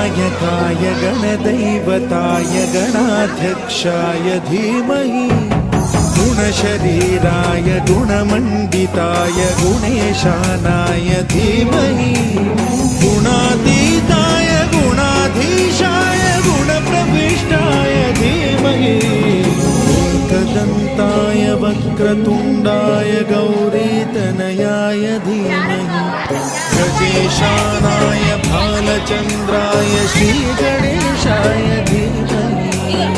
गणनायकाय गणदैवताय गणाध्यक्षाय धीमहि गुणशरीराय गुणमण्डिताय गुणेशानाय धीमहि गुणातीताय गुणाधीशाय गुणप्रविष्टाय धीमहि एकदन्ताय वक्रतुण्डाय गौरीतनयाय धीमहि गजेशानाय भालचन्द्राय श्रीगणेशाय धीमहि